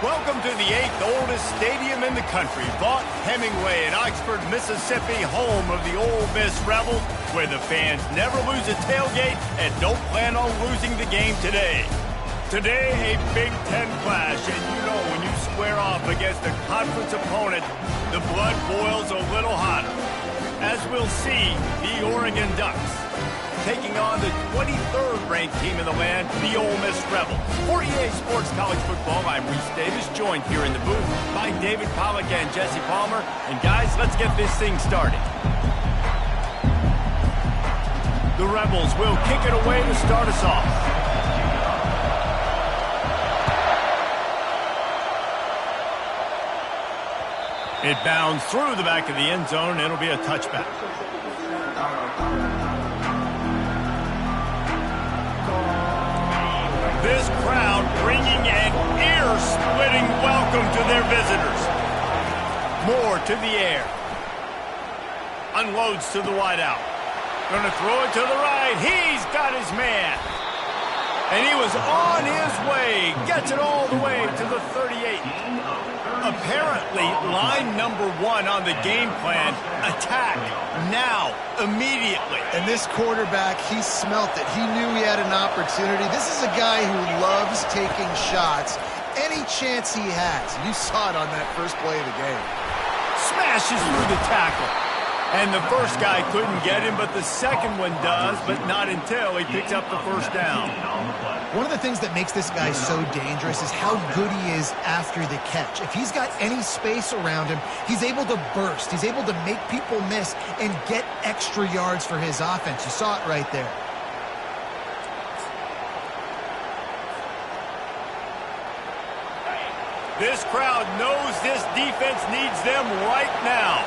Welcome to the 8th oldest stadium in the country, Vaught Hemingway in Oxford, Mississippi, home of the Ole Miss Rebels, where the fans never lose a tailgate and don't plan on losing the game today. Today, a Big Ten clash, and you know when you square off against a conference opponent, the blood boils a little hotter. As we'll see, the Oregon Ducks taking on the 23rd ranked team in the land, the Ole Miss Rebels. For EA Sports College Football, I'm Reese Davis, joined here in the booth by David Pollack and Jesse Palmer. And guys, let's get this thing started. The Rebels will kick it away to start us off. It bounds through the back of the end zone, and it'll be a touchback. This crowd bringing an ear-splitting welcome to their visitors. Moore to the air. Unloads to the wideout. Going to throw it to the right. He's got his man. And he was on his way. Gets it all the way to the 38. Apparently, line number 1 on the game plan, attack now, immediately. And this quarterback, he smelt it. He knew he had an opportunity. This is a guy who loves taking shots any chance he has. You saw it on that first play of the game. Smashes through the tackle. And the first guy couldn't get him, but the second one does, but not until he picks up the first down. One of the things that makes this guy so dangerous is how good he is after the catch. If he's got any space around him, he's able to burst. He's able to make people miss and get extra yards for his offense. You saw it right there. This crowd knows this defense needs them right now.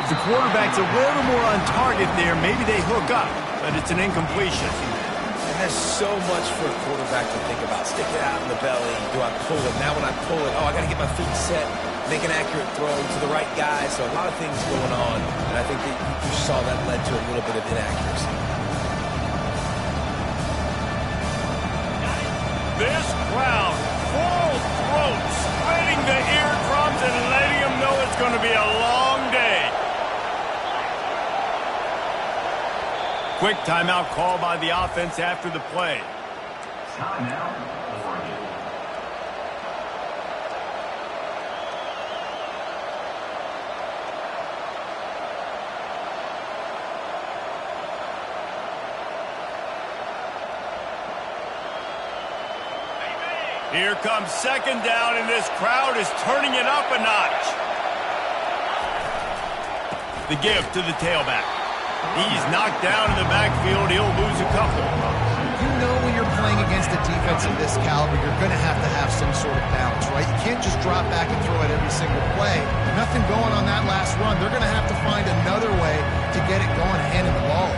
If the quarterback's a little more on target there, maybe they hook up, but it's an incompletion. And there's so much for a quarterback to think about. Stick it out in the belly. Do I pull it? Now when I pull it, I got to get my feet set, make an accurate throw to the right guy. So a lot of things going on, and I think that you saw that led to a little bit of inaccuracy. This crowd, full throat, splitting the eardrums and letting them know it's going to be a long day. Quick timeout call by the offense after the play. Timeout, Oregon. Here comes second down, and this crowd is turning it up a notch. The give to the tailback. He's knocked down in the backfield. He'll lose a couple. You know when you're playing against a defense of this caliber, you're going to have some sort of balance, right? You can't just drop back and throw it every single play. Nothing going on that last run. They're going to have to find another way to get it going and handing the ball.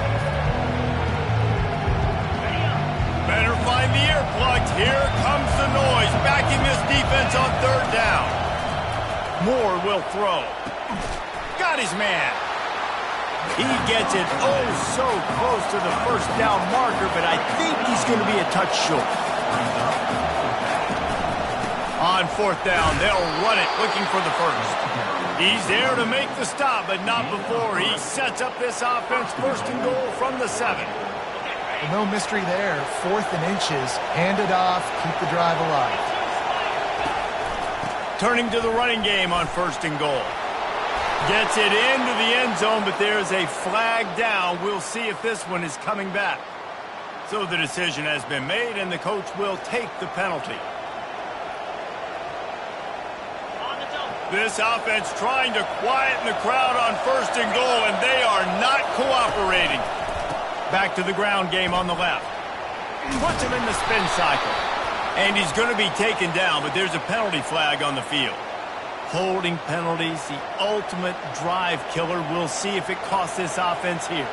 Better find the earplugs. Here comes the noise, backing this defense on third down. Moore will throw. Got his man. He gets it so close to the first down marker, but I think he's going to be a touch short. On fourth down, they'll run it, looking for the first. He's there to make the stop, but not before he sets up this offense. First and goal from the 7. No mystery there. 4th and inches. Hand it off. Keep the drive alive. Turning to the running game on first and goal. Gets it into the end zone, but there's a flag down. We'll see if this one is coming back. So the decision has been made, and the coach will take the penalty. This offense trying to quieten the crowd on first and goal, and they are not cooperating. Back to the ground game on the left. Puts him in the spin cycle. And he's going to be taken down, but there's a penalty flag on the field. Holding penalties, the ultimate drive killer. We'll see if it costs this offense here.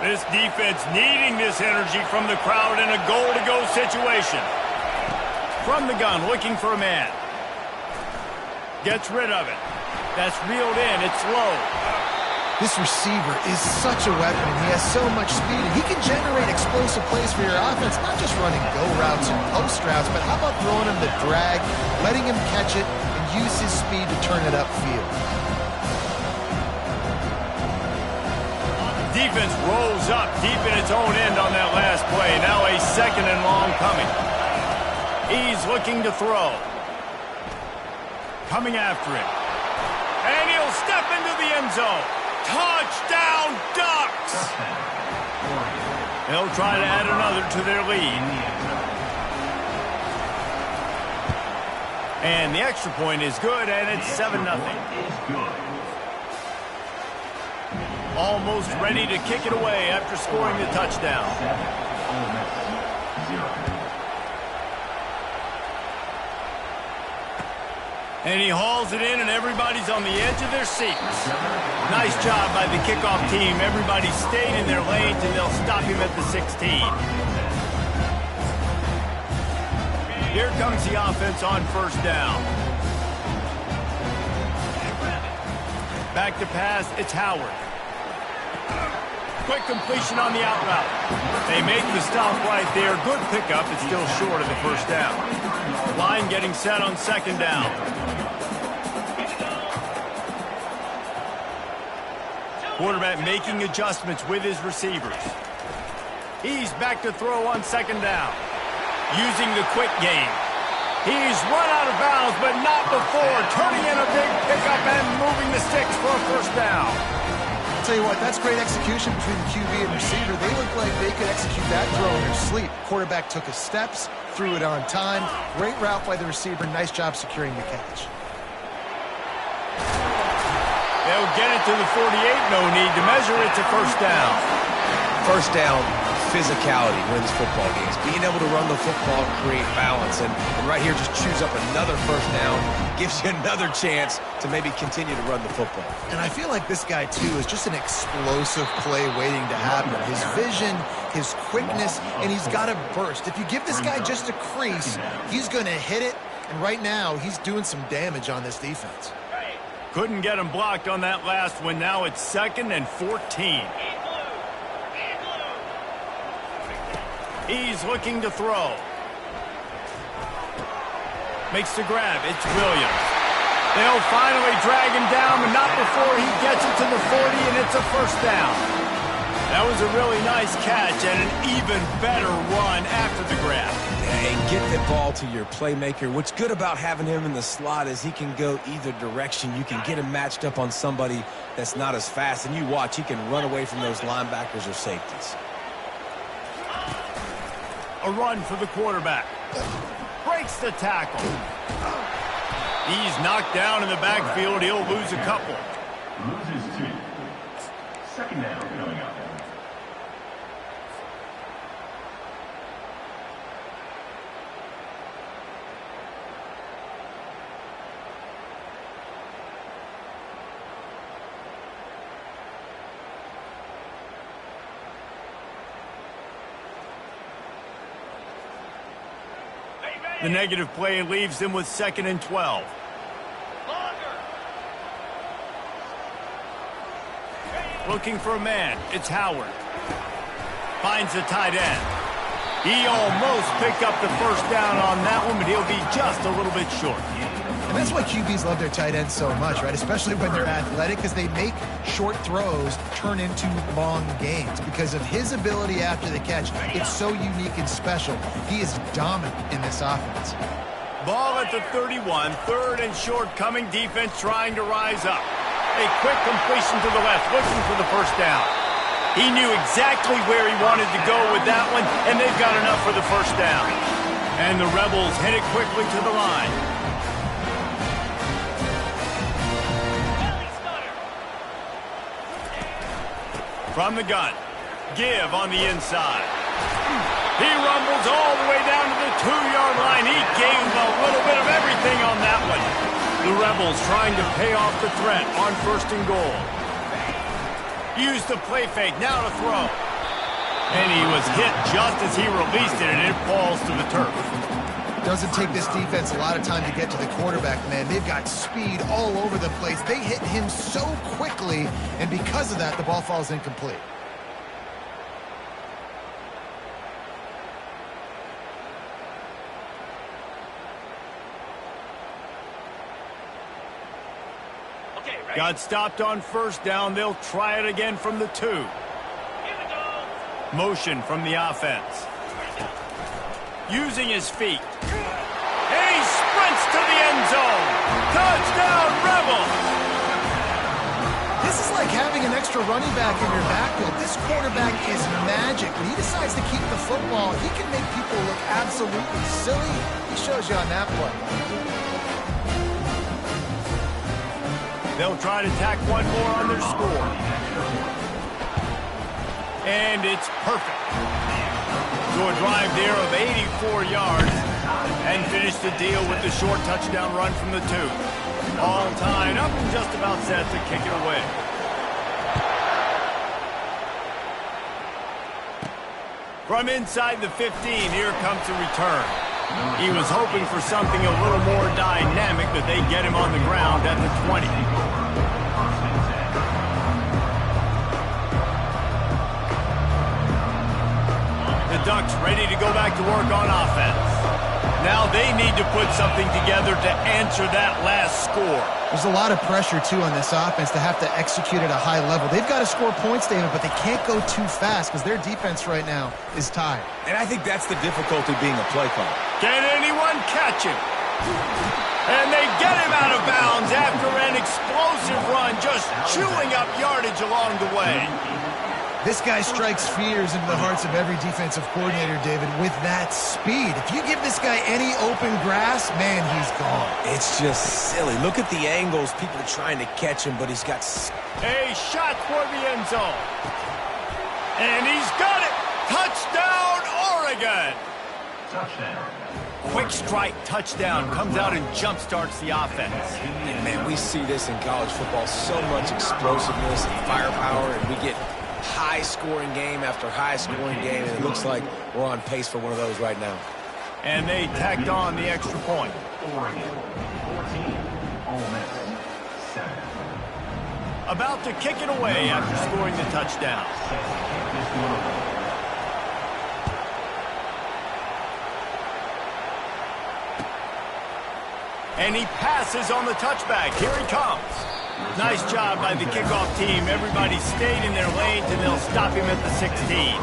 This defense needing this energy from the crowd in a goal-to-go situation. From the gun, looking for a man. Gets rid of it. That's reeled in. It's low. This receiver is such a weapon, and he has so much speed. And he can generate explosive plays for your offense, not just running go routes and post routes, but how about throwing him the drag, letting him catch it, and use his speed to turn it upfield. Defense rolls up deep in its own end on that last play. Now a 2nd and long coming. He's looking to throw. Coming after it. And he'll step into the end zone. Touchdown, Ducks! They'll try to add another to their lead. And the extra point is good, and it's 7-0. Almost ready to kick it away after scoring the touchdown. And he hauls it in, and everybody's on the edge of their seats. Nice job by the kickoff team. Everybody stayed in their lanes, and they'll stop him at the 16. Here comes the offense on 1st down. Back to pass, it's Howard. Quick completion on the out route. They make the stop right there. Good pickup. It's still short of the 1st down. Line getting set on 2nd down. Quarterback making adjustments with his receivers. He's back to throw on 2nd down. Using the quick game. He's run out of bounds, but not before. Turning in a big pickup and moving the sticks for a 1st down. I'll tell you what, that's great execution between the QB and receiver. They look like they could execute that throw in their sleep. Quarterback took his steps, threw it on time. Great route by the receiver. Nice job securing the catch. They'll get it to the 48. No need to measure it to 1st down. 1st down, physicality wins football games. Being able to run the football, create balance. And right here, just choose up another 1st down. Gives you another chance to maybe continue to run the football. And I feel like this guy, too, is just an explosive play waiting to happen. His vision, his quickness, and he's got a burst. If you give this guy just a crease, he's going to hit it. And right now, he's doing some damage on this defense. Couldn't get him blocked on that last one. Now it's 2nd and 14. He's looking to throw. Makes the grab. It's Williams. They'll finally drag him down, but not before he gets it to the 40, and it's a 1st down. That was a really nice catch and an even better run after the grab. And get the ball to your playmaker. What's good about having him in the slot is he can go either direction. You can get him matched up on somebody that's not as fast, and you watch, he can run away from those linebackers or safeties. A run for the quarterback. Breaks the tackle. He's knocked down in the backfield. He'll lose a couple. Loses 2. 2nd down coming up. The negative play leaves them with 2nd and 12. Looking for a man. It's Howard. Finds the tight end. He almost picked up the 1st down on that one, but he'll be just a little bit short. And that's why QBs love their tight ends so much, right? Especially when they're athletic, because they make short throws turn into long gains. Because of his ability after the catch, it's so unique and special. He is dominant in this offense. Ball at the 31, 3rd and short, coming defense trying to rise up. A quick completion to the left, looking for the 1st down. He knew exactly where he wanted to go with that one, and they've got enough for the 1st down. And the Rebels head it quickly to the line. From the gun, Give on the inside. He rumbles all the way down to the 2-yard line. He gained a little bit of everything on that one. The Rebels trying to pay off the threat on 1st and goal. Use the play fake, now to throw. And he was hit just as he released it, and it falls to the turf. Doesn't take this defense a lot of time to get to the quarterback, man. They've got speed all over the place. They hit him so quickly, and because of that, the ball falls incomplete. Got stopped on first down. They'll try it again from the 2. Motion from the offense. Using his feet. And he sprints to the end zone. Touchdown, Rebels! This is like having an extra running back in your backfield. This quarterback is magic. When he decides to keep the football, he can make people look absolutely silly. He shows you on that play. They'll try to tack one more on their score. And it's perfect. To a drive there of 84 yards. And finish the deal with the short touchdown run from the 2. All tied up and just about set to kick it away. From inside the 15, here comes the return. He was hoping for something a little more dynamic, but they get him on the ground at the 20. The Ducks ready to go back to work on offense. Now they need to put something together to answer that last score. There's a lot of pressure, too, on this offense to have to execute at a high level. They've got to score points, David, but they can't go too fast because their defense right now is tired. And I think that's the difficulty being a play caller. Can anyone catch him? And they get him out of bounds after an explosive run, just chewing up yardage along the way. This guy strikes fears into the hearts of every defensive coordinator, David, with that speed. If you give this guy any open grass, man, he's gone. It's just silly. Look at the angles. People are trying to catch him, but he's got... A shot for the end zone. And he's got it. Touchdown, Oregon. Touchdown. Quick strike touchdown comes out and jump-starts the offense. And, man, we see this in college football. So much explosiveness and firepower, and we get high-scoring game after high-scoring game, and it looks like we're on pace for one of those right now. And they tacked on the extra point. Oregon, 14. Ole Miss, 7. About to kick it away after scoring the touchdown. And he passes on the touchback. Here he comes. Nice job by the kickoff team. Everybody stayed in their lanes, and they'll stop him at the 16.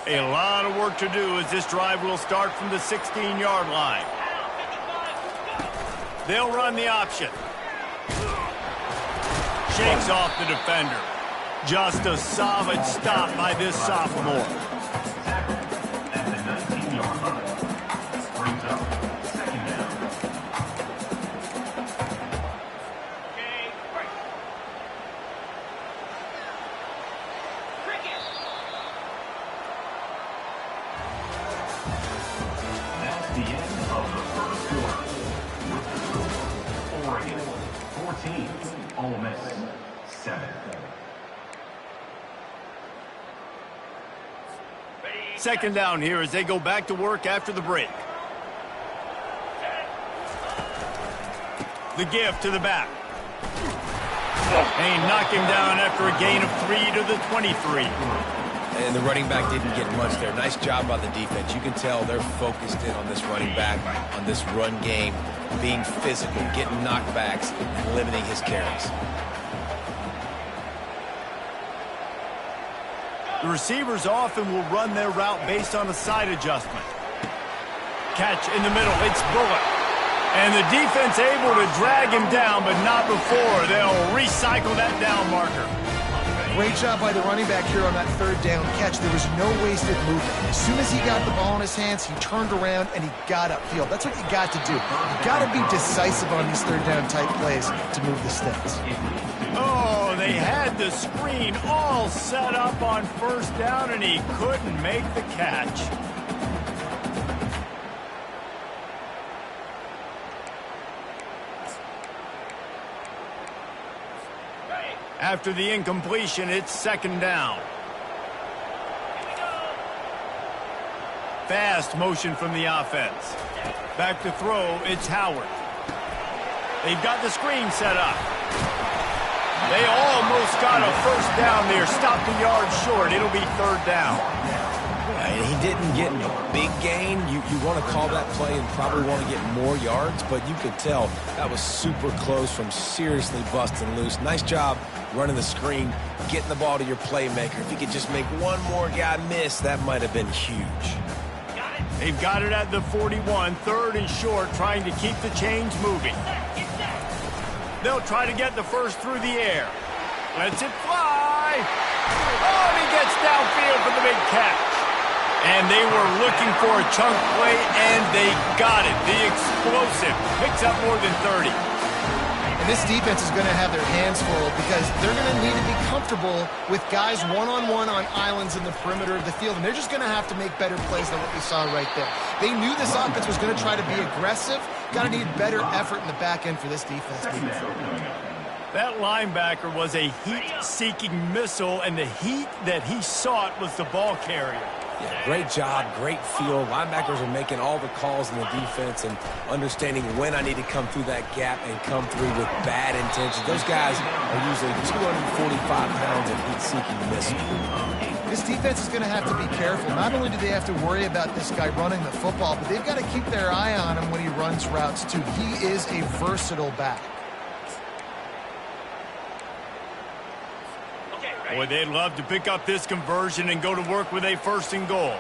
A lot of work to do as this drive will start from the 16-yard line. They'll run the option. Shakes off the defender. Just a solid stop by this sophomore. At the 19-yard line. Brings up 2nd down. That's the end of the first quarter. With the score, Oregon 14, Ole Miss 7. Second down here as they go back to work after the break. The give to the back. And he knocked him down after a gain of 3 to the 23. And the running back didn't get much there. Nice job by the defense. You can tell they're focused in on this running back, on this run game, being physical, getting knockbacks, and limiting his carries. The receivers often will run their route based on a side adjustment. Catch in the middle. It's Bullock. And the defense able to drag him down, but not before. They'll recycle that down marker. Great job by the running back here on that third down catch. There was no wasted movement. As soon as he got the ball in his hands, he turned around and he got upfield. That's what you got to do. You got to be decisive on these third down type plays to move the sticks. Oh, they had the screen all set up on first down, and he couldn't make the catch. After the incompletion, it's second down. Fast motion from the offense. Back to throw, it's Howard. They've got the screen set up. They almost got a first down there. Stopped a yard short. It'll be third down. And he didn't get a big gain. You want to call that play and probably want to get more yards, but you could tell that was super close from seriously busting loose. Nice job running the screen, getting the ball to your playmaker. If he could just make one more guy miss, that might have been huge. They've got it at the 41, third and short, trying to keep the chains moving. They'll try to get the first through the air. Lets it fly. Oh, and he gets downfield for the big catch. And they were looking for a chunk play, and they got it. The explosive picks up more than 30. And this defense is going to have their hands full because they're going to need to be comfortable with guys one-on-one on islands in the perimeter of the field. And they're just going to have to make better plays than what we saw right there. They knew this offense was going to try to be aggressive. Got to need better effort in the back end for this defense. That linebacker was a heat-seeking missile, and the heat that he sought was the ball carrier. Yeah, great job, great feel. Linebackers are making all the calls in the defense and understanding when I need to come through that gap and come through with bad intentions. Those guys are usually 245 pounds of heat-seeking missile. This defense is going to have to be careful. Not only do they have to worry about this guy running the football, but they've got to keep their eye on him when he runs routes, too. He is a versatile back. Boy, they'd love to pick up this conversion and go to work with a first and goal.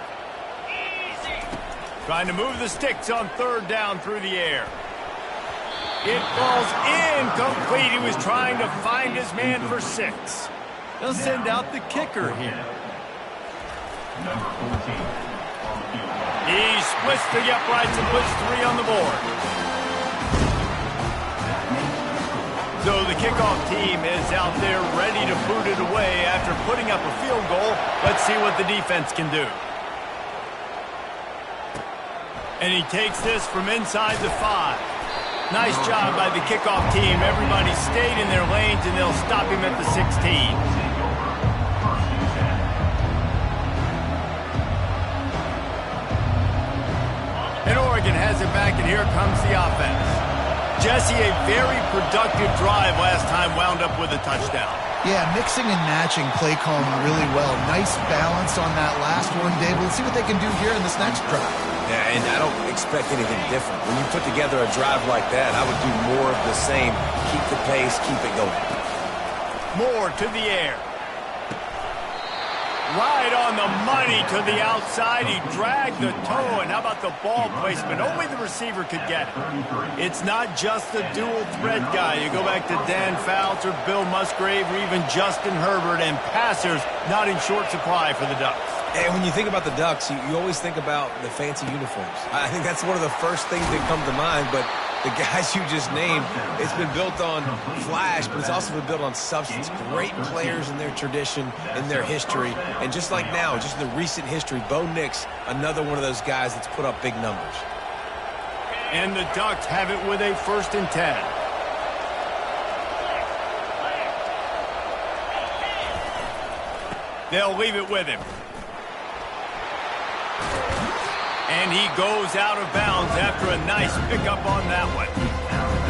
Trying to move the sticks on third down through the air. It falls incomplete. He was trying to find his man for 6. They'll send out the kicker here. He splits the uprights and puts 3 on the board. So the kickoff team is out there ready to boot it away after putting up a field goal. Let's see what the defense can do. And he takes this from inside the 5. Nice job by the kickoff team. Everybody stayed in their lanes, and they'll stop him at the 16. And Oregon has it back, and here comes the offense. Jesse, a very productive drive last time, wound up with a touchdown. Yeah, mixing and matching play calling really well. Nice balance on that last one, Dave. Let's see what they can do here in this next drive. Yeah, and I don't expect anything different. When you put together a drive like that, I would do more of the same. Keep the pace, keep it going. Moore to the air. Right on the money to the outside. He dragged the toe, and how about the ball placement? Only the receiver could get it. It's not just the dual threat guy. You go back to Dan Fouts or Bill Musgrave or even Justin Herbert, and passers not in short supply for the Ducks. And when you think about the Ducks, you always think about the fancy uniforms. I think that's one of the first things that come to mind, but the guys you just named, it's been built on flash, but it's also been built on substance. Great players in their tradition, in their history. And just like now, just in the recent history, Bo Nix, another one of those guys that's put up big numbers. And the Ducks have it with a 1st and 10. They'll leave it with him. And he goes out of bounds after a nice pickup on that one.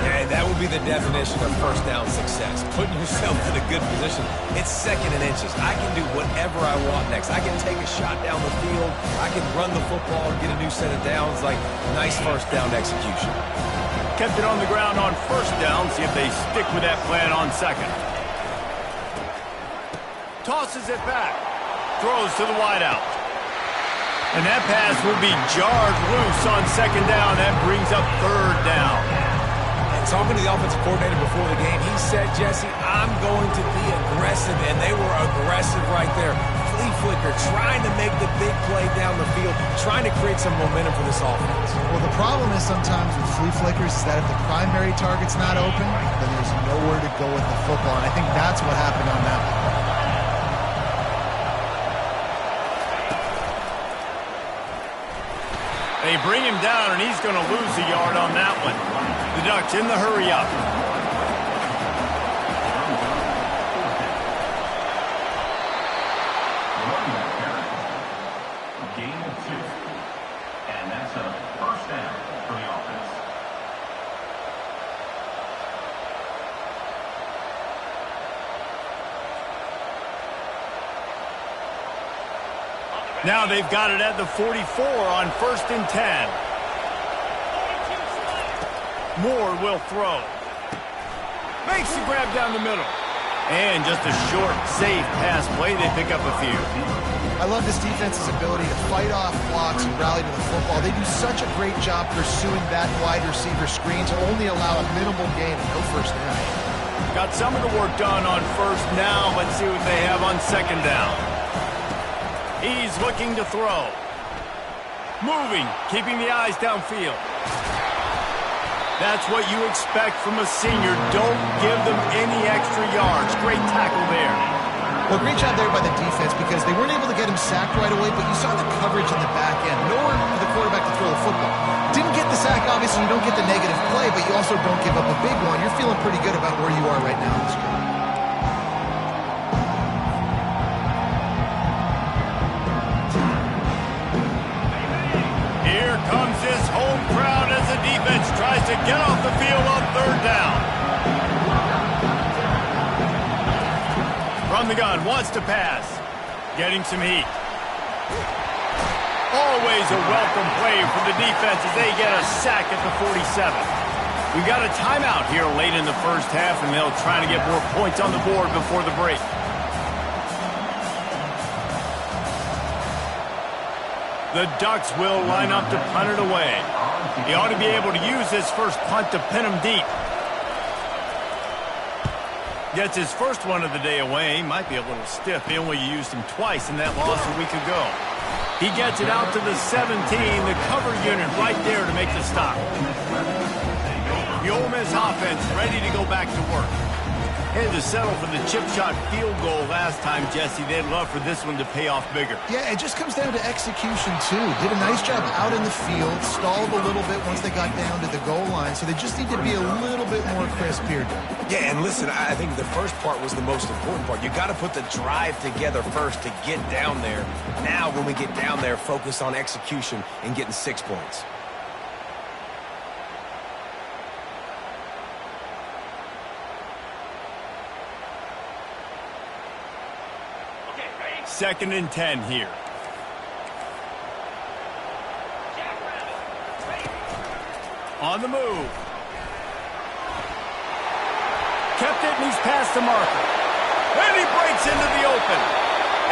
Yeah, that would be the definition of first down success. Putting yourself in a good position. It's 2nd and inches. I can do whatever I want next. I can take a shot down the field. I can run the football and get a new set of downs. Like, nice first down execution. Kept it on the ground on 1st down. See if they stick with that plan on 2nd. Tosses it back. Throws to the wideout. And that pass will be jarred loose on 2nd down. That brings up 3rd down. And talking to the offensive coordinator before the game, he said, Jesse, I'm going to be aggressive. And they were aggressive right there. Flea flicker, trying to make the big play down the field, trying to create some momentum for this offense. Well, the problem is sometimes with flea flickers is that if the primary target's not open, then there's nowhere to go with the football. And I think that's what happened on that one. They bring him down, and he's going to lose a yard on that one. The Ducks in the hurry up. 2. And that's a first down for the offense. Now they've got it at the 44 on 1st and 10. Moore will throw. Makes the grab down the middle. And just a short, safe pass play. They pick up a few. I love this defense's ability to fight off blocks and rally to the football. They do such a great job pursuing that wide receiver screen to only allow a minimal gain and no first down. Got some of the work done on first. Now let's see what they have on 2nd down. He's looking to throw. Moving, keeping the eyes downfield. That's what you expect from a senior. Don't give them any extra yards. Great tackle there. Well, great job there by the defense because they weren't able to get him sacked right away, but you saw the coverage in the back end. Nowhere for the quarterback to throw the football. Didn't get the sack, obviously you don't get the negative play, but you also don't give up a big one. You're feeling pretty good about where you are right now in this game. Here comes his home crowd as the defense tries to get off the field on 3rd down. From the gun, wants to pass. Getting some heat. Always a welcome play for the defense as they get a sack at the 47. We've got a timeout here late in the first half, and they'll try to get more points on the board before the break. The Ducks will line up to punt it away. He ought to be able to use his first punt to pin him deep. Gets his first one of the day away. Might be a little stiff. They only used him twice in that loss a week ago. He gets it out to the 17. The cover unit right there to make the stop. The Ole Miss offense ready to go back to work. Had to settle for the chip shot field goal last time, Jesse. They'd love for this one to pay off bigger. Yeah, it just comes down to execution, too. Did a nice job out in the field, stalled a little bit once they got down to the goal line, so they just need to be a little bit more crisp here. Yeah, and listen, I think the first part was the most important part. You got to put the drive together first to get down there. Now, when we get down there, focus on execution and getting 6 points. Second and 10 here. On the move. Kept it, and he's past the marker. And he breaks into the open.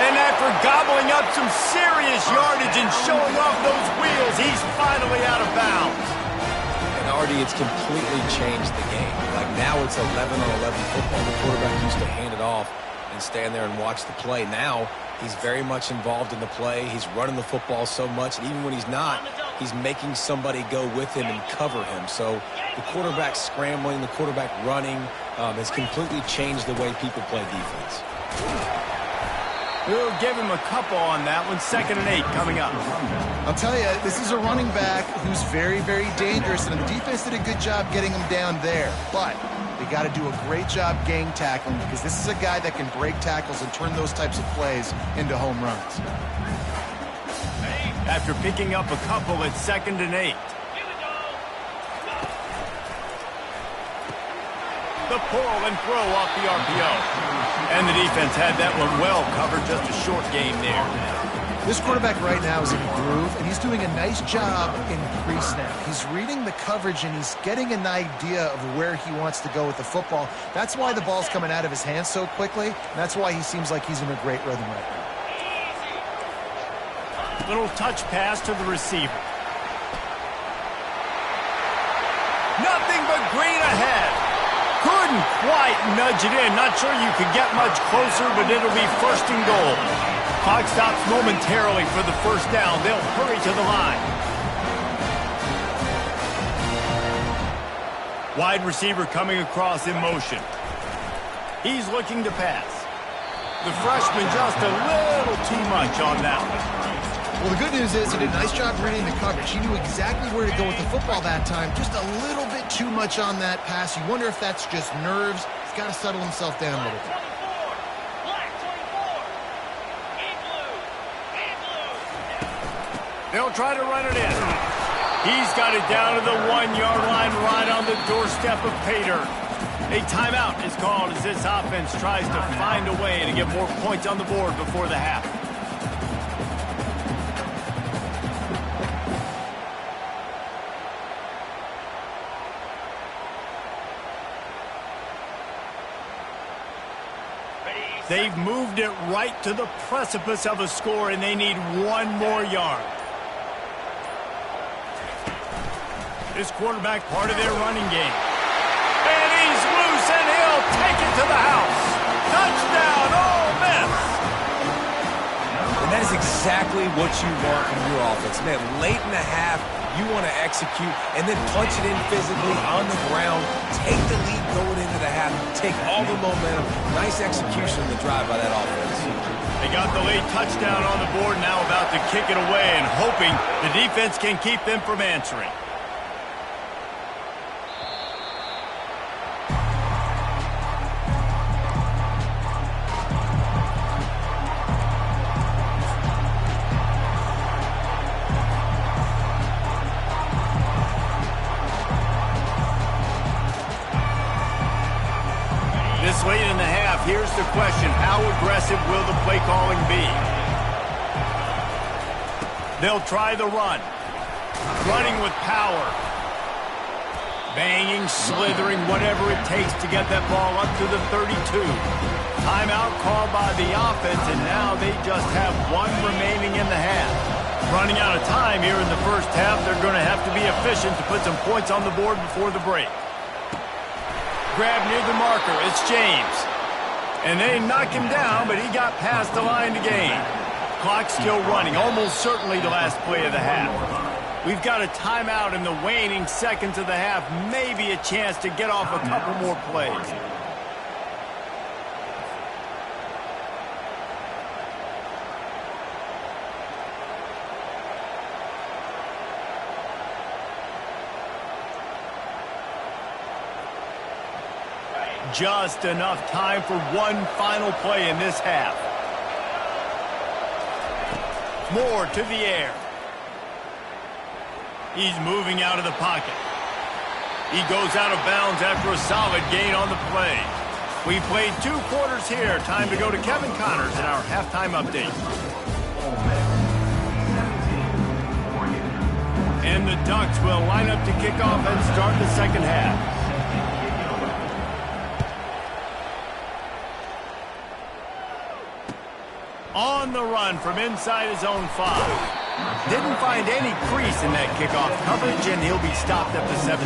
And after gobbling up some serious yardage and showing off those wheels, he's finally out of bounds. And Artie, it's completely changed the game. Like now it's 11-on-11 football. The quarterback used to hand it off and stand there and watch the play. Now he's very much involved in the play. He's running the football so much, and even when he's not, he's making somebody go with him and cover him. So the quarterback scrambling, the quarterback running has completely changed the way people play defense. We'll give him a couple on that one. 2nd and 8 coming up. I'll tell you, this is a running back who's very, very dangerous, and the defense did a good job getting him down there. But they got to do a great job gang tackling because this is a guy that can break tackles and turn those types of plays into home runs. After picking up a couple, it's 2nd and 8. The pull and throw off the RPO. And the defense had that one well covered, just a short game there. This quarterback right now is in a groove, and he's doing a nice job in pre-snap. He's reading the coverage, and he's getting an idea of where he wants to go with the football. That's why the ball's coming out of his hands so quickly, and that's why he seems like he's in a great rhythm right now. Little touch pass to the receiver. Nothing but green ahead. Couldn't quite nudge it in. Not sure you could get much closer, but it'll be 1st and goal. Clock stops momentarily for the first down. They'll hurry to the line. Wide receiver coming across in motion. He's looking to pass. The freshman just a little too much on that one. Well, the good news is he did a nice job reading the coverage. He knew exactly where to go with the football that time. Just a little bit too much on that pass. You wonder if that's just nerves. He's got to settle himself down a little bit. They'll try to run it in. He's got it down to the 1-yard line right on the doorstep of pay dirt. A timeout is called as this offense tries to find a way to get more points on the board before the half. They've moved it right to the precipice of a score, and they need one more yard. This quarterback part of their running game. And he's loose, and he'll take it to the house. Touchdown, Ole Miss! And that is exactly what you want from your offense. Man, late in the half, you want to execute and then punch it in physically on the ground, take the lead going into the half, take all the momentum. Nice execution of the drive by that offense. They got the late touchdown on the board, now about to kick it away and hoping the defense can keep them from answering. Late in the half, here's the question. How aggressive will the play calling be? They'll try the run. Running with power. Banging, slithering, whatever it takes to get that ball up to the 32. Timeout called by the offense, and now they just have one remaining in the half. Running out of time here in the first half, they're going to have to be efficient to put some points on the board before the break. Grab near the marker, it's James. And they knock him down, but he got past the line to gain. Clock still running, almost certainly the last play of the half. We've got a timeout in the waning seconds of the half, maybe a chance to get off a couple more plays. Just enough time for one final play in this half. Moore to the air. He's moving out of the pocket. He goes out of bounds after a solid gain on the play. We've played 2 quarters here. Time to go to Kevin Connors in our halftime update. And the Ducks will line up to kick off and start the second half. On the run from inside his own 5. Didn't find any crease in that kickoff coverage, and he'll be stopped at the 17.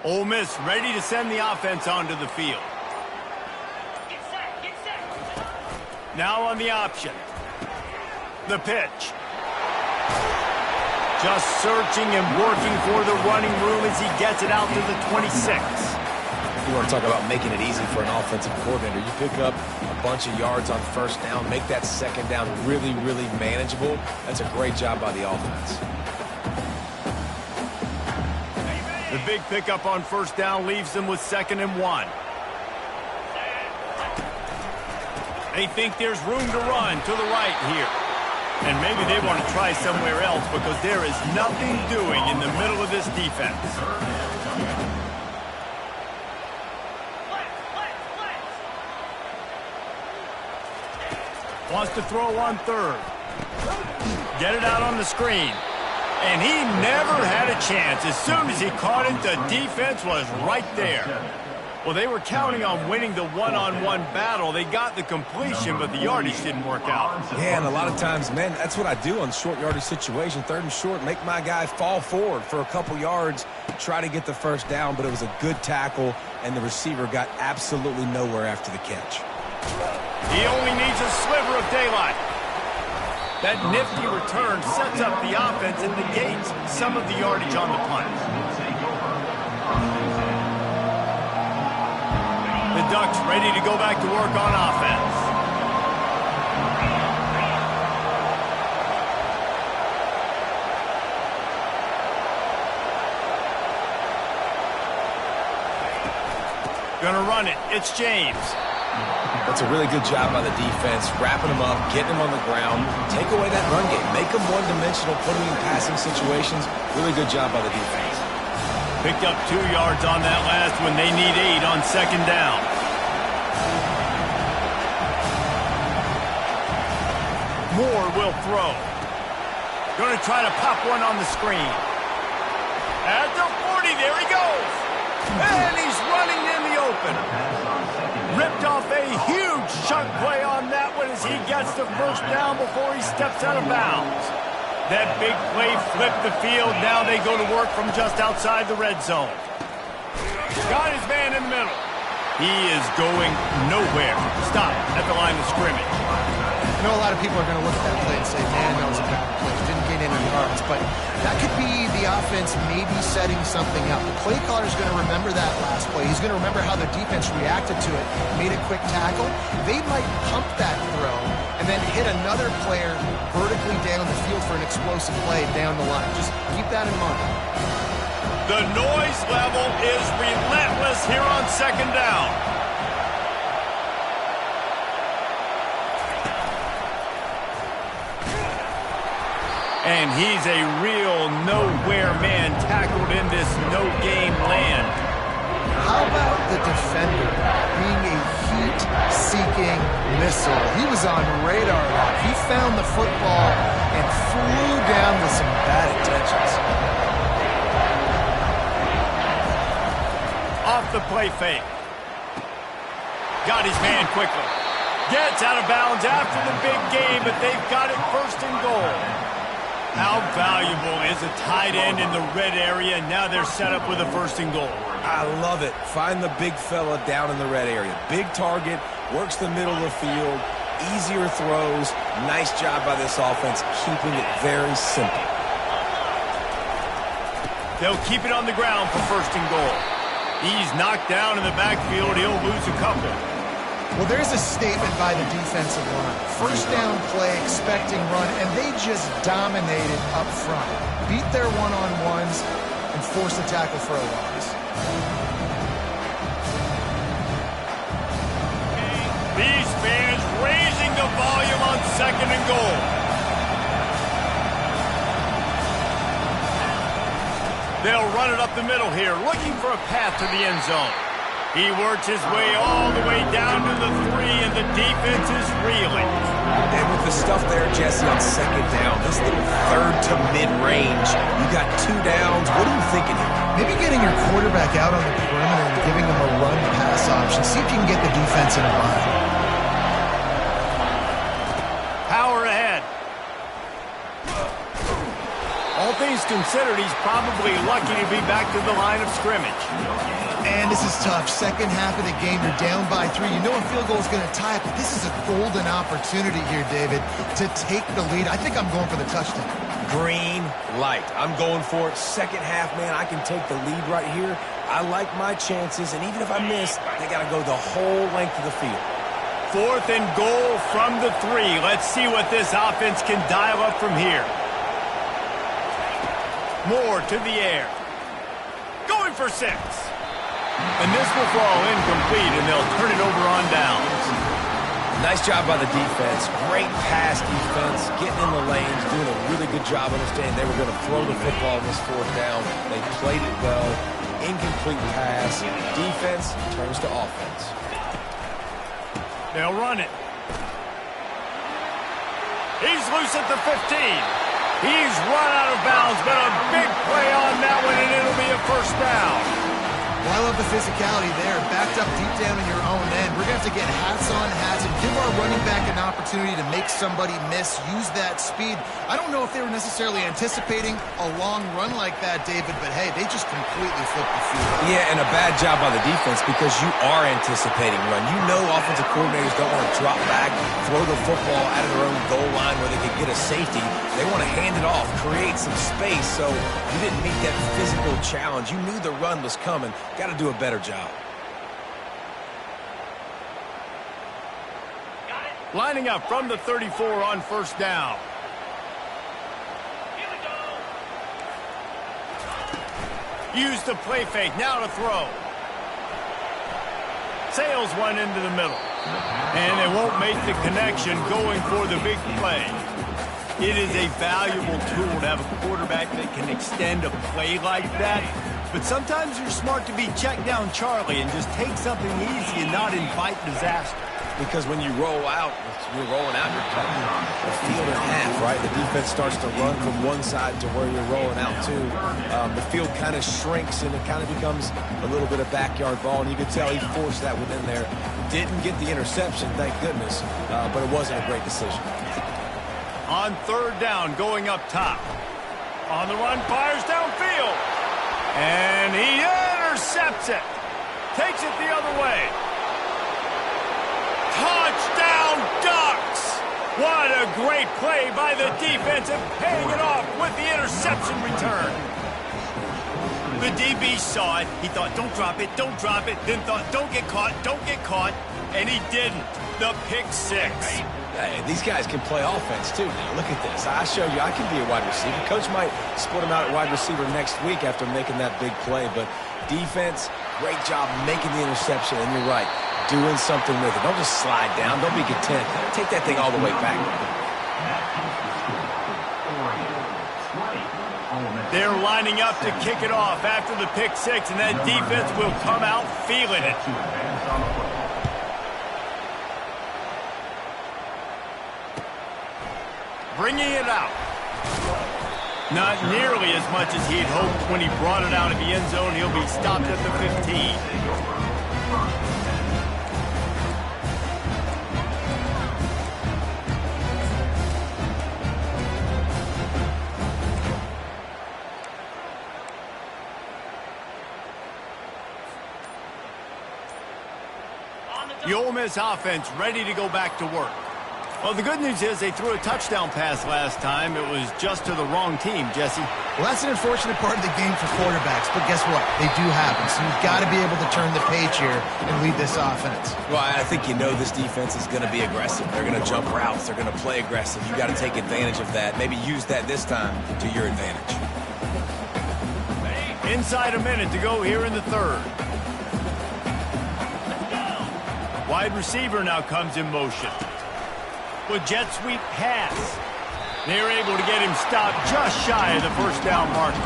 Ole Miss ready to send the offense onto the field. Get set. Now on the option. The pitch. Just searching and working for the running room as he gets it out to the 26. You want to talk about making it easy for an offensive coordinator. You pick up a bunch of yards on first down, make that second down really, really manageable. That's a great job by the offense. The big pickup on first down leaves them with 2nd and 1. They think there's room to run to the right here. And maybe they want to try somewhere else because there is nothing doing in the middle of this defense. Wants to throw on 3rd. Get it out on the screen. And he never had a chance. As soon as he caught it, the defense was right there. Well, they were counting on winning the one-on-one battle. They got the completion, but the yardage didn't work out. Yeah, and a lot of times, man, that's what I do on short yardage situation. 3rd and short, make my guy fall forward for a couple yards, try to get the first down, but it was a good tackle, and the receiver got absolutely nowhere after the catch. He only needs a sliver of daylight. That nifty return sets up the offense and negates some of the yardage on the punt. The Ducks ready to go back to work on offense. Gonna run it. It's James. That's a really good job by the defense, wrapping them up, getting them on the ground. Take away that run game. Make them one-dimensional, put them in passing situations. Really good job by the defense. Picked up 2 yards on that last one. They need 8 on second down. Moore will throw. Going to try to pop one on the screen. At the 40, there he goes. And he's running in the open. Ripped off a huge chunk play on that one as he gets the first down before he steps out of bounds. That big play flipped the field. Now they go to work from just outside the red zone. Got his man in the middle. He is going nowhere. Stop at the line of scrimmage. I know a lot of people are going to look at that play and say, man, that was a bad play. Didn't gain any yards. But that could be the offense maybe setting something up. The play caller is going to remember that last play. He's going to remember how the defense reacted to it, made a quick tackle. They might pump that throw and then hit another player vertically down the field for an explosive play down the line. Just keep that in mind. The noise level is relentless here on second down. And he's a real nowhere man tackled in this no-game land. How about the defender being a heat-seeking missile? He was on radar lock. He found the football and flew down with some bad intentions. Off the play fake. Got his man quickly. Gets out of bounds after the big game, but they've got it first and goal. How valuable is a tight end in the red area? Now they're set up with a first and goal. I love it. Find the big fella down in the red area. Big target, works the middle of the field, easier throws. Nice job by this offense, keeping it very simple. They'll keep it on the ground for first and goal. He's knocked down in the backfield. He'll lose a couple. Well, there's a statement by the defensive line. First down play, expecting run, and they just dominated up front. Beat their one-on-ones and forced the tackle for a loss. These fans raising the volume on second and goal. They'll run it up the middle here, looking for a path to the end zone. He works his way all the way down to the 3, and the defense is reeling. And with the stuff there, Jesse, on second down, this little third to mid-range, you got 2 downs. What are you thinking here? Maybe getting your quarterback out on the perimeter and giving him a run-pass option. See if you can get the defense in a bind. Power ahead. All things considered, he's probably lucky to be back to the line of scrimmage. And this is tough. Second half of the game, you're down by 3. You know a field goal is going to tie it, but this is a golden opportunity here, David, to take the lead. I think I'm going for the touchdown. Green light. I'm going for it. Second half, man, I can take the lead right here. I like my chances, and even if I miss, they got to go the whole length of the field. Fourth and goal from the 3. Let's see what this offense can dial up from here. Moore to the air. Going for 6. And this will fall incomplete, and they'll turn it over on downs. Nice job by the defense. Great pass defense, getting in the lanes, doing a really good job understanding they were going to throw the football on this 4th down. They played it well. Incomplete pass. Defense turns to offense. They'll run it. He's loose at the 15. He's run out of bounds, but a big play on that one, and it'll be a first down. Well, I love the physicality there. Backed up deep down in your own end. We're going to have to get hats on hats and give our running back an opportunity to make somebody miss, use that speed. I don't know if they were necessarily anticipating a long run like that, David, but hey, they just completely flipped the field. Yeah, and a bad job by the defense because you are anticipating run. You know offensive coordinators don't want to drop back, throw the football out of their own goal line where they could get a safety. They want to hand it off, create some space, so you didn't meet that physical challenge. You knew the run was coming. Got to do a better job. Lining up from the 34 on first down. Use the play fake. Now to throw. sails one into the middle. And they won't make the connection going for the big play. It is a valuable tool to have a quarterback that can extend a play like that. But sometimes you're smart to be check down Charlie and just take something easy and not invite disaster. Because when you roll out, you're rolling out, you're cutting a field in half, right? The defense starts to run from one side to where you're rolling out to. The field kind of shrinks, and it kind of becomes a little bit of backyard ball, and you can tell he forced that within there. Didn't get the interception, thank goodness, but it wasn't a great decision. On third down, going up top. On the run, fires downfield. And he intercepts it. Takes it the other way. Touchdown, Ducks! What a great play by the defense and paying it off with the interception return. The DB saw it. He thought, don't drop it, don't drop it. Then thought, don't get caught, don't get caught. And he didn't. The pick six. Hey, these guys can play offense, too. Now, look at this. I showed you I can be a wide receiver. Coach might split him out at wide receiver next week after making that big play. But defense, great job making the interception. And you're right, doing something with it. Don't just slide down. Don't be content. Take that thing all the way back. They're lining up to kick it off after the pick six, and that defense will come out feeling it. Bringing it out. Not nearly as much as he'd hoped when he brought it out of the end zone. He'll be stopped at the 15. The Ole Miss offense ready to go back to work. Well, the good news is they threw a touchdown pass last time. It was just to the wrong team, Jesse. Well, that's an unfortunate part of the game for quarterbacks, but guess what? They do happen, so you've got to be able to turn the page here and lead this offense. Well, I think you know this defense is going to be aggressive. They're going to jump routes. They're going to play aggressive. You got to take advantage of that. Maybe use that this time to your advantage. Inside a minute to go here in the third. Wide receiver now comes in motion. With jet sweep pass. They're able to get him stopped just shy of the first down marker.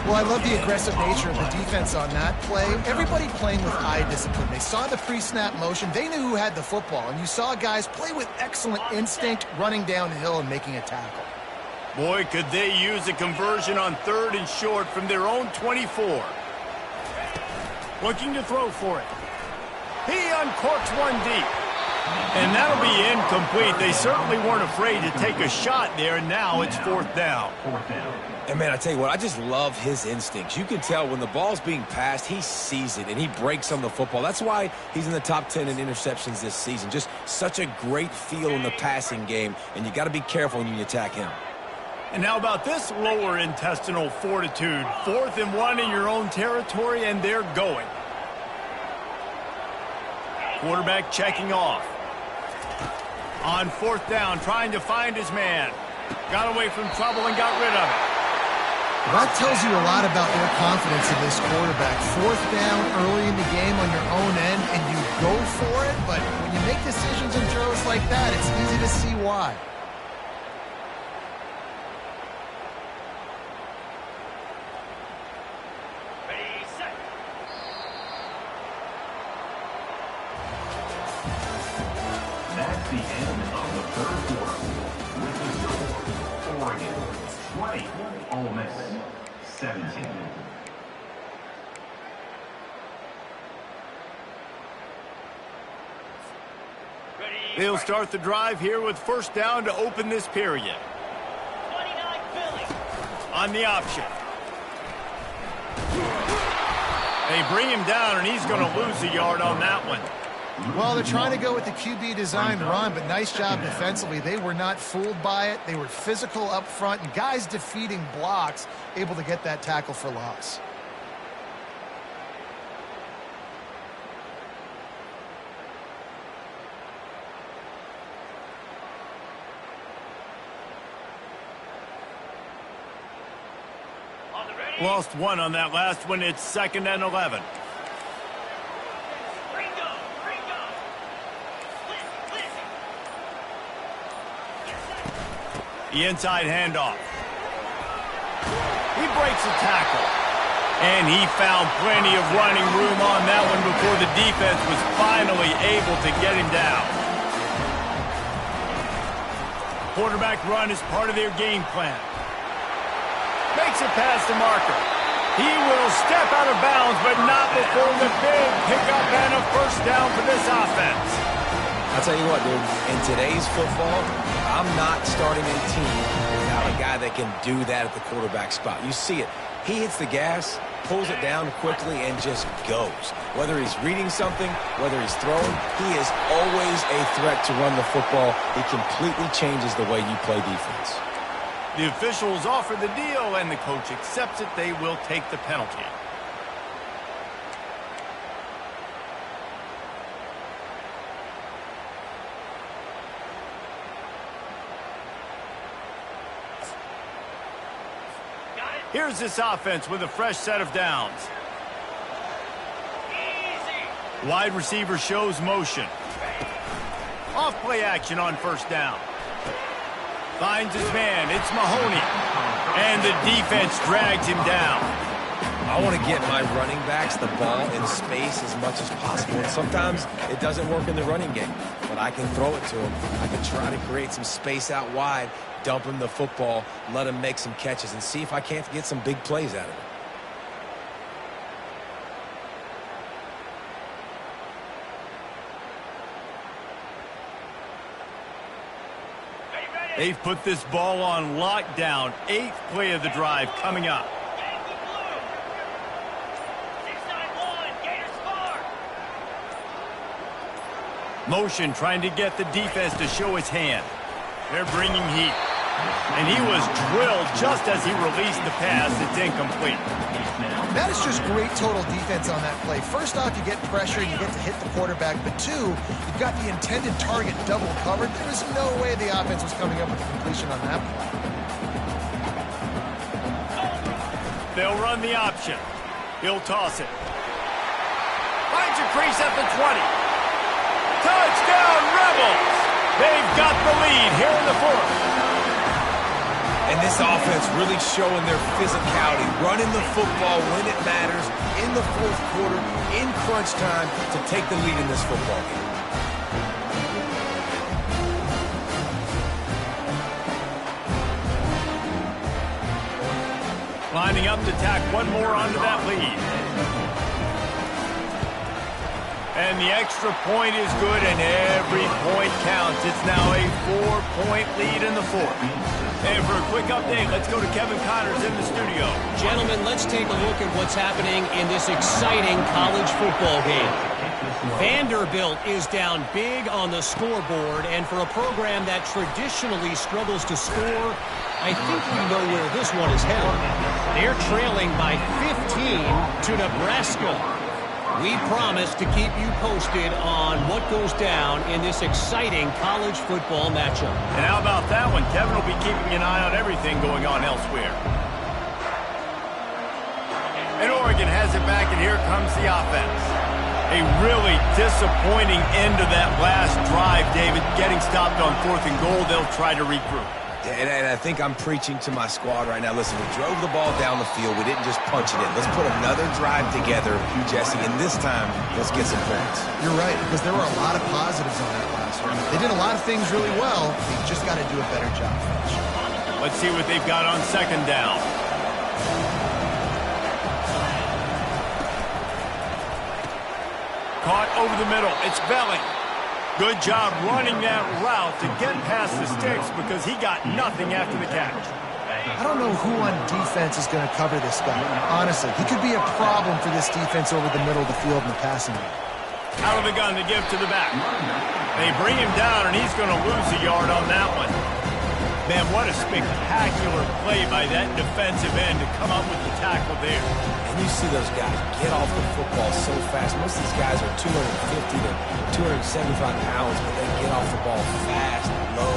Well, I love the aggressive nature of the defense on that play. Everybody playing with eye discipline. They saw the pre-snap motion. They knew who had the football. And you saw guys play with excellent instinct, running downhill and making a tackle. Boy, could they use a conversion on third and short from their own 24. Looking to throw for it. He uncorks one deep. And that'll be incomplete. They certainly weren't afraid to take a shot there, and now it's fourth down. And, man, I tell you what, I just love his instincts. You can tell when the ball's being passed, he sees it, and he breaks on the football. That's why he's in the top 10 in interceptions this season. Just such a great feel in the passing game, and you got to be careful when you attack him. And how about this lower intestinal fortitude? 4th and 1 in your own territory, and they're going. Quarterback checking off. On fourth down, trying to find his man. Got away from trouble and got rid of it. That tells you a lot about their confidence in this quarterback. Fourth down early in the game on your own end, and you go for it, but when you make decisions and throws like that, it's easy to see why. That's the end of the third quarter. With the score, Oregon 20, Ole Miss 17. They'll start the drive here with first down to open this period. On the option. They bring him down, and he's going to lose a yard on that one. Well, they're trying to go with the QB design run, but nice job defensively. They were not fooled by it. They were physical up front, and guys defeating blocks, able to get that tackle for loss. Lost one on that last one. It's 2nd and 11. The inside handoff. He breaks a tackle. And he found plenty of running room on that one before the defense was finally able to get him down. Quarterback run is part of their game plan. Makes it past the marker. He will step out of bounds, but not before the big pickup and a first down for this offense. I'll tell you what, dude, in today's football, I'm not starting a team without a guy that can do that at the quarterback spot. You see it. He hits the gas, pulls it down quickly, and just goes. Whether he's reading something, whether he's throwing, he is always a threat to run the football. It completely changes the way you play defense. The officials offer the deal, and the coach accepts it. They will take the penalty. Here's this offense with a fresh set of downs. Easy. Wide receiver shows motion. Off play action on first down. Finds his man. It's Mahoney. And the defense drags him down. I want to get my running backs the ball in space as much as possible. And sometimes it doesn't work in the running game. But I can throw it to him. I can try to create some space out wide, dump him the football, let him make some catches, and see if I can't get some big plays out of it. They've put this ball on lockdown. 8th play of the drive coming up. Motion trying to get the defense to show his hand. They're bringing heat. And he was drilled just as he released the pass. It's incomplete. That is just great total defense on that play. First off, you get pressure and you get to hit the quarterback. But two, you've got the intended target double covered. There was no way the offense was coming up with a completion on that play. They'll run the option. He'll toss it. Finds a crease at the 20. Touchdown, Rebels! They've got the lead here in the 4th. And this offense really showing their physicality, running the football when it matters, in the 4th quarter, in crunch time, to take the lead in this football game. Lining up to tack one more onto that lead. And the extra point is good, and every point counts. It's now a 4-point lead in the 4th. And for a quick update, let's go to Kevin Connors in the studio. Gentlemen, let's take a look at what's happening in this exciting college football game. Vanderbilt is down big on the scoreboard, and for a program that traditionally struggles to score, I think we know where this one is headed. They're trailing by 15 to Nebraska. We promise to keep you posted on what goes down in this exciting college football matchup. And how about that one? Kevin will be keeping an eye on everything going on elsewhere. And Oregon has it back, and here comes the offense. A really disappointing end to that last drive, David. Getting stopped on 4th and goal, they'll try to regroup. And I think I'm preaching to my squad right now. Listen, we drove the ball down the field. We didn't just punch it in. Let's put another drive together, Jesse, and this time, let's get some points. You're right, because there were a lot of positives on that last one. They did a lot of things really well. They just got to do a better job finishing. Let's see what they've got on 2nd down. Caught over the middle. It's Belling. Good job running that route to get past the sticks because he got nothing after the catch. I don't know who on defense is going to cover this guy. Honestly, he could be a problem for this defense over the middle of the field in the passing game. Out of the gun to give to the back. They bring him down, and he's going to lose a yard on that one. Man, what a spectacular play by that defensive end to come up with the tackle there. And you see those guys get off the football so fast. Most of these guys are 250 to 275 pounds, but they get off the ball fast, low.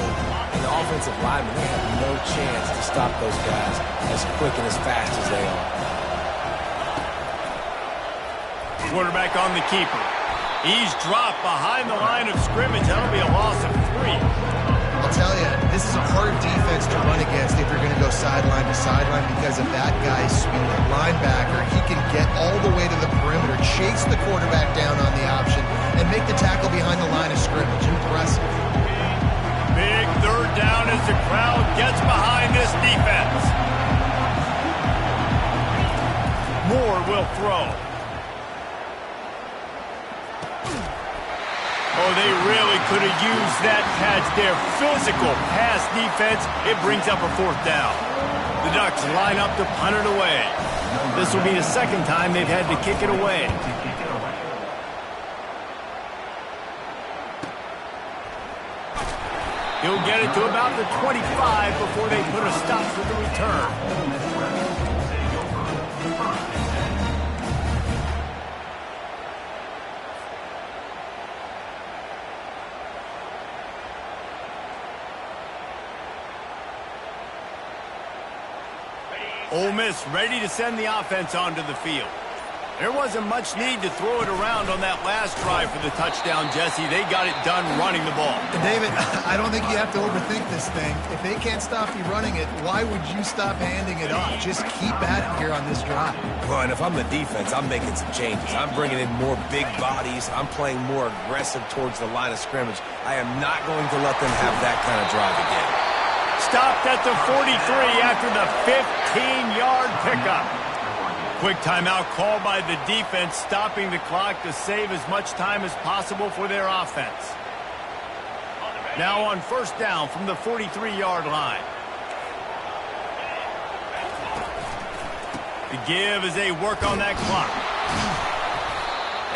And the offensive linemen, they have no chance to stop those guys as quick and as fast as they are. Quarterback on the keeper. He's dropped behind the line of scrimmage. That'll be a loss of 3. A I'll tell you, this is a hard defense to run against if you're going to go sideline to sideline because of that guy's speed. Linebacker, he can get all the way to the perimeter, chase the quarterback down on the option, and make the tackle behind the line of scrimmage. Impressive. Big third down as the crowd gets behind this defense. Moore will throw. Oh, they really could have used that catch there. Physical pass defense. It brings up a fourth down. The Ducks line up to punt it away. This will be the second time they've had to kick it away. He'll get it to about the 25 before they put a stop to the return. Ole Miss ready to send the offense onto the field. There wasn't much need to throw it around on that last drive for the touchdown, Jesse. They got it done running the ball. And David, I don't think you have to overthink this thing. If they can't stop you running it, why would you stop handing it off? Just keep at it here on this drive. Well, and if I'm the defense, I'm making some changes. I'm bringing in more big bodies. I'm playing more aggressive towards the line of scrimmage. I am not going to let them have that kind of drive again. Stopped at the 43 after the 15-yard pickup. Quick timeout called by the defense, stopping the clock to save as much time as possible for their offense. Now on first down from the 43-yard line. The give as they work on that clock.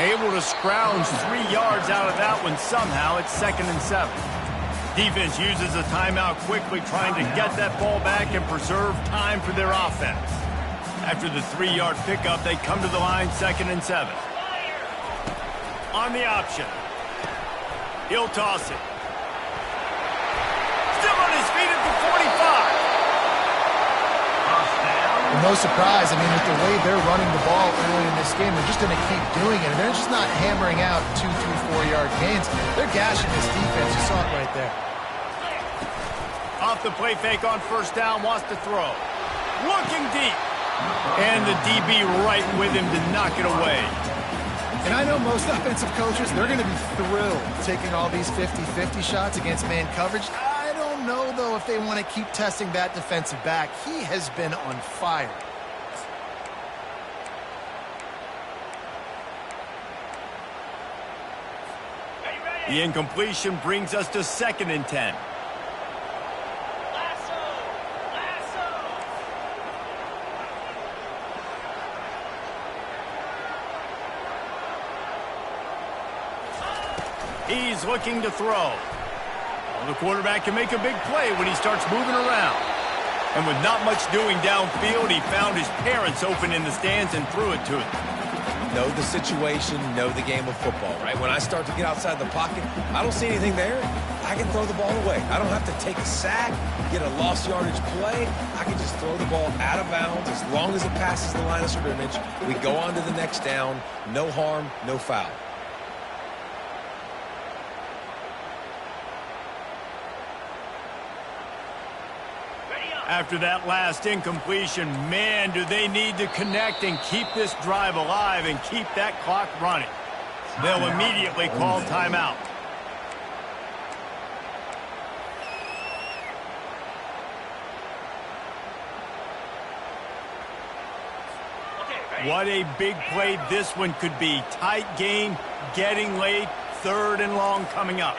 Able to scrounge 3 yards out of that one somehow. It's 2nd and 7. Defense uses a timeout quickly, trying to get that ball back and preserve time for their offense. After the 3-yard pickup, they come to the line 2nd and 7. On the option. He'll toss it. Still on his feet at the 45. Well, no surprise. I mean, with the way they're running the ball early in this game, they're just going to keep doing it. And they're just not hammering out 2, 3, 4-yard gains. They're gashing this defense. You saw it right there. Off the play fake on first down, wants to throw. Looking deep. And the DB right with him to knock it away. And I know most offensive coaches, they're going to be thrilled taking all these 50-50 shots against man coverage. I don't know, though, if they want to keep testing that defensive back. He has been on fire. The incompletion brings us to 2nd and 10. He's looking to throw. Well, the quarterback can make a big play when he starts moving around. And with not much doing downfield, he found his parents open in the stands and threw it to him. Know the situation, know the game of football, right? When I start to get outside the pocket, I don't see anything there. I can throw the ball away. I don't have to take a sack, get a lost yardage play. I can just throw the ball out of bounds as long as it passes the line of scrimmage. We go on to the next down. No harm, no foul. After that last incompletion, man, do they need to connect and keep this drive alive and keep that clock running. They'll immediately call timeout. What a big play this one could be. Tight game, getting late, 3rd and long coming up.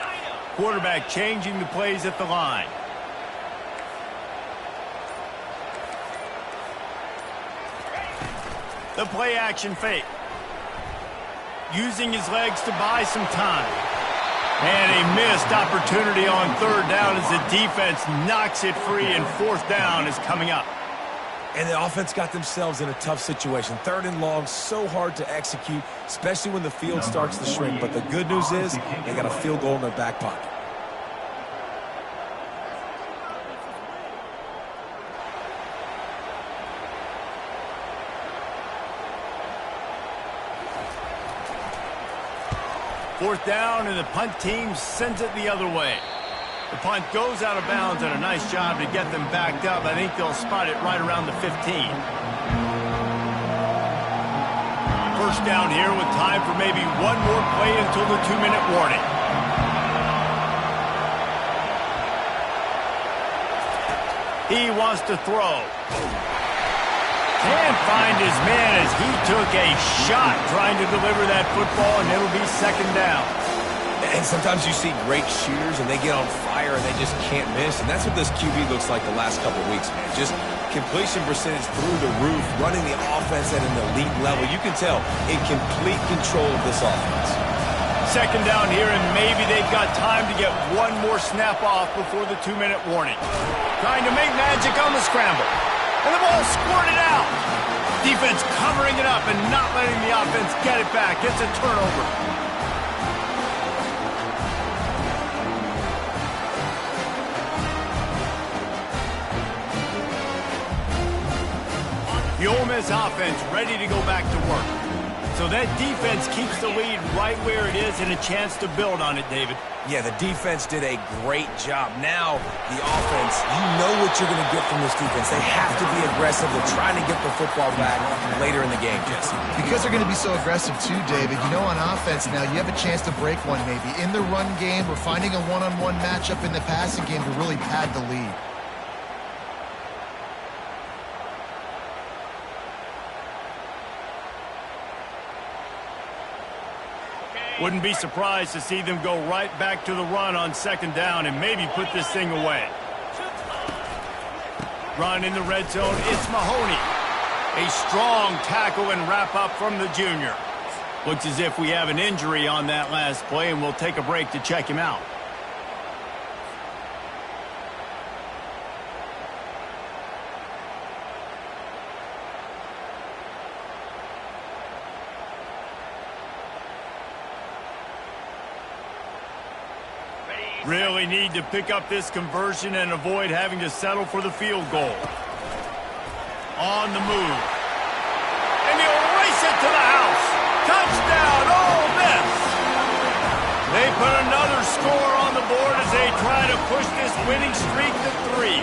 Quarterback changing the plays at the line. The play action fake. Using his legs to buy some time. And a missed opportunity on 3rd down as the defense knocks it free, and 4th down is coming up. And the offense got themselves in a tough situation. 3rd and long, so hard to execute, especially when the field starts to shrink. But the good news is they got a field goal in their back pocket. Fourth down, and the punt team sends it the other way. The punt goes out of bounds, and a nice job to get them backed up. I think they'll spot it right around the 15. First down here with time for maybe one more play until the 2-minute warning. He wants to throw. Can't find his man as he took a shot trying to deliver that football, and it'll be second down. And sometimes you see great shooters, and they get on fire, and they just can't miss. And that's what this QB looks like the last couple of weeks, man. Just completion percentage through the roof, running the offense at an elite level. You can tell in complete control of this offense. Second down here, and maybe they've got time to get one more snap off before the 2-minute warning. Trying to make magic on the scramble. And the ball squirted out. Defense covering it up and not letting the offense get it back. It's a turnover. The Ole Miss offense ready to go back to work. So that defense keeps the lead right where it is and a chance to build on it, David. Yeah, the defense did a great job. Now, the offense, you know what you're going to get from this defense. They have to be aggressive. They're trying to get the football back later in the game, Jesse. Because they're going to be so aggressive too, David. You know, on offense now, you have a chance to break one maybe. In the run game, or finding a one-on-one matchup in the passing game to really pad the lead. Wouldn't be surprised to see them go right back to the run on second down and maybe put this thing away. Run in the red zone, it's Mahoney. A strong tackle and wrap up from the junior. Looks as if we have an injury on that last play, and we'll take a break to check him out. Really need to pick up this conversion and avoid having to settle for the field goal. On the move. And he'll race it to the house. Touchdown, Ole Miss. They put another score on the board as they try to push this winning streak to 3.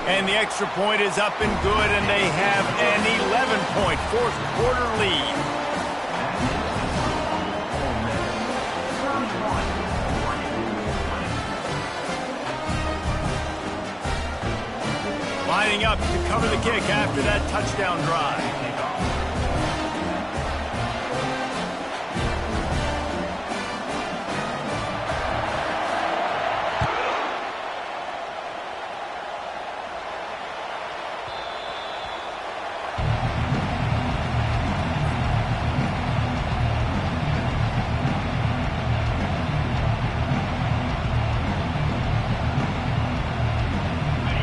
And the extra point is up and good, and they have an 11-point fourth-quarter lead. Lining up to cover the kick after that touchdown drive.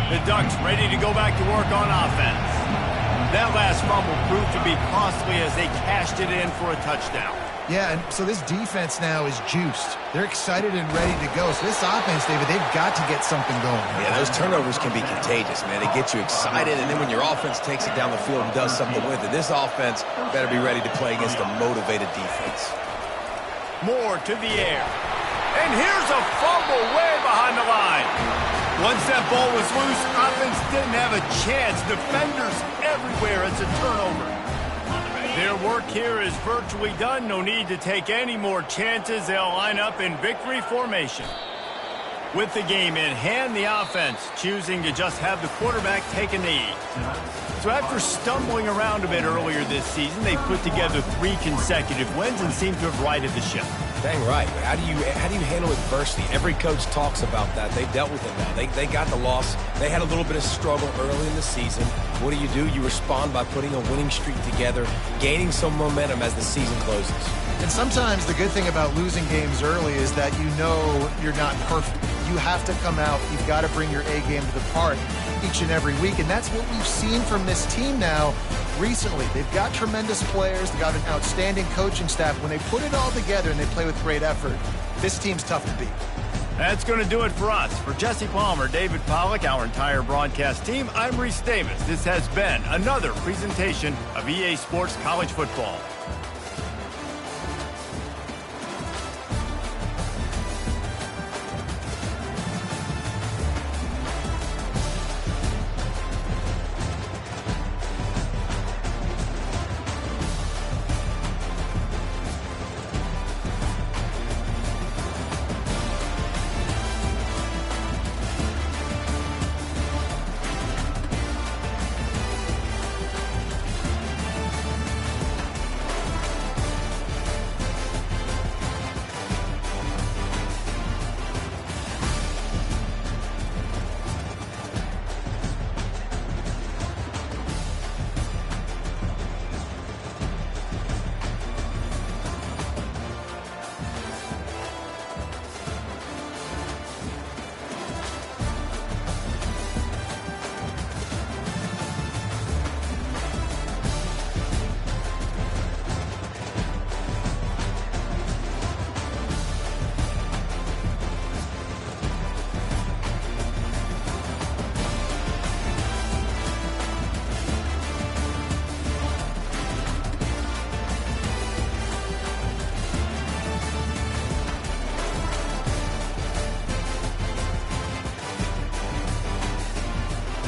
The Ducks ready to go back to work on offense. That last fumble proved to be costly as they cashed it in for a touchdown. Yeah, and so this defense now is juiced. They're excited and ready to go. So this offense, David, they've got to get something going. Yeah, those turnovers can be contagious, man. They get you excited, and then when your offense takes it down the field and does something with it, this offense better be ready to play against a motivated defense. Moore to the air. And here's a fumble way behind the line. Once that ball was loose, offense didn't have a chance. Defenders everywhere. It's a turnover. Their work here is virtually done. No need to take any more chances. They'll line up in victory formation. With the game in hand, the offense choosing to just have the quarterback take a knee. So after stumbling around a bit earlier this season, they put together 3 consecutive wins and seem to have righted the ship. Dang right. How do you handle adversity? Every coach talks about that. They've dealt with it now. They got the loss. They had a little bit of struggle early in the season. What do? You respond by putting a winning streak together, gaining some momentum as the season closes. And sometimes the good thing about losing games early is that you know you're not perfect. You have to come out. You've got to bring your A game to the park each and every week. And that's what we've seen from this team now recently. They've got tremendous players. They've got an outstanding coaching staff. When they put it all together and they play with great effort, this team's tough to beat. That's going to do it for us. For Jesse Palmer, David Pollack, our entire broadcast team, I'm Reese Davis. This has been another presentation of EA Sports College Football.